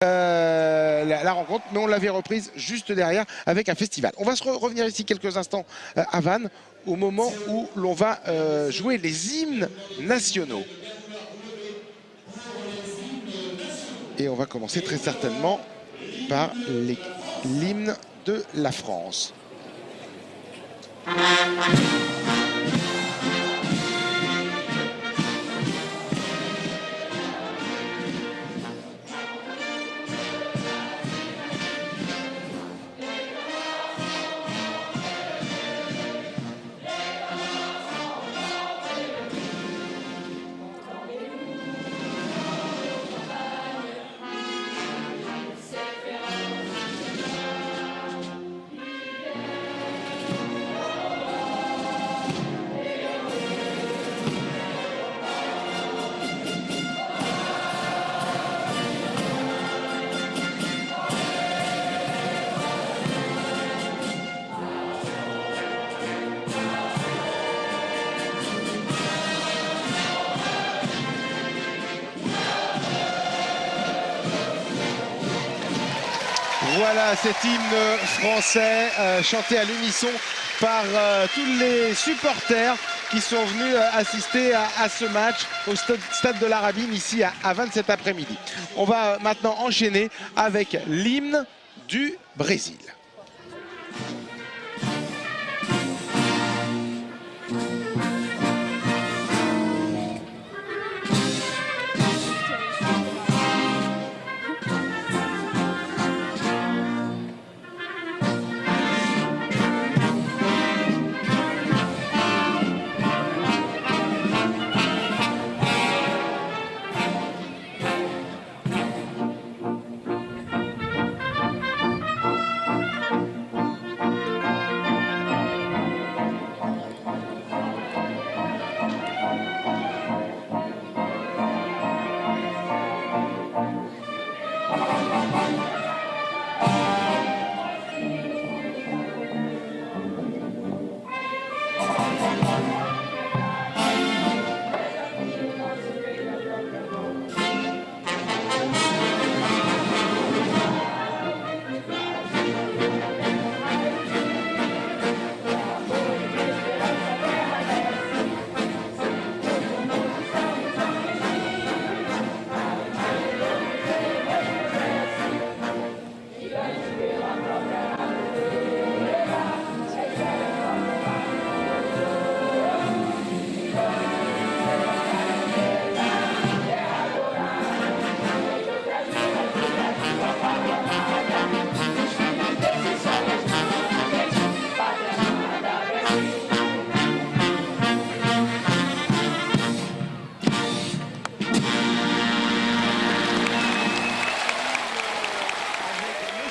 la rencontre, mais on l'avait reprise juste derrière avec un festival. On va se revenir ici quelques instants à Vannes, au moment où l'on va jouer les hymnes nationaux. Et on va commencer très certainement par l'hymne de la France. Voilà cet hymne français chanté à l'unisson par tous les supporters qui sont venus assister à ce match au stade de la Rabine ici à Vannes cet après-midi. On va maintenant enchaîner avec l'hymne du Brésil.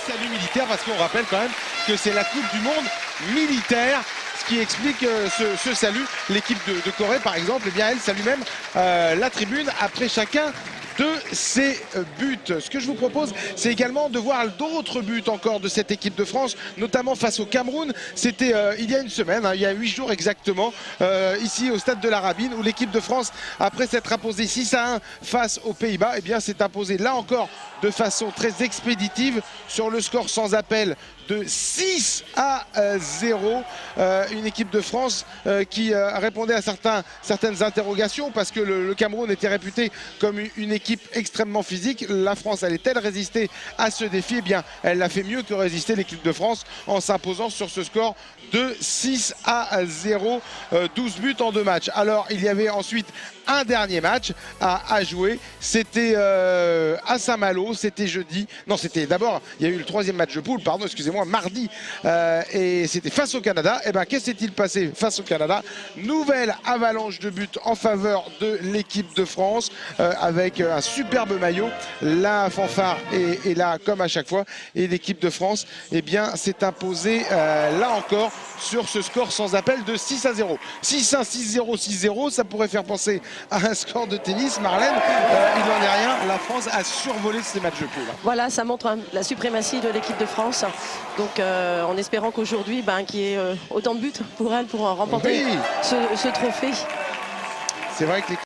Salut militaire, parce qu'on rappelle quand même que c'est la Coupe du Monde militaire, ce qui explique ce salut. L'équipe de Corée par exemple, eh bien, elle salue même la tribune après chacun de ses buts. Ce que je vous propose, c'est également de voir d'autres buts encore de cette équipe de France, notamment face au Cameroun. C'était il y a une semaine, il y a 8 jours exactement, ici au stade de la Rabine, où l'équipe de France, après s'être imposée 6-1 face aux Pays-Bas, eh bien s'est imposée là encore de façon très expéditive sur le score sans appel de 6-0. Une équipe de France qui répondait à certaines interrogations, parce que le Cameroun était réputé comme une équipe extrêmement physique. La France allait-elle résister à ce défi? Eh bien, elle l'a fait mieux que résister, l'équipe de France, en s'imposant sur ce score de 6-0, 12 buts en 2 matchs. Alors, il y avait ensuite un dernier match à jouer. C'était à Saint-Malo, c'était jeudi. Non, c'était d'abord, il y a eu le 3e match de poule, pardon, excusez-moi, mardi. Et c'était face au Canada. Et bien, qu'est-ce qui s'est-il passé face au Canada? Nouvelle avalanche de buts en faveur de l'équipe de France, avec un superbe maillot. La fanfare est là comme à chaque fois. Et l'équipe de France, eh bien, s'est imposée là encore sur ce score sans appel de 6-0. 6-1, 6-0, 6-0, ça pourrait faire penser à un score de tennis. Marlène, il n'en est rien. La France a survolé ces matchs de poule. Voilà, ça montre la suprématie de l'équipe de France. Donc en espérant qu'aujourd'hui, qu'il y ait autant de buts pour elle pour remporter ce trophée. C'est vrai que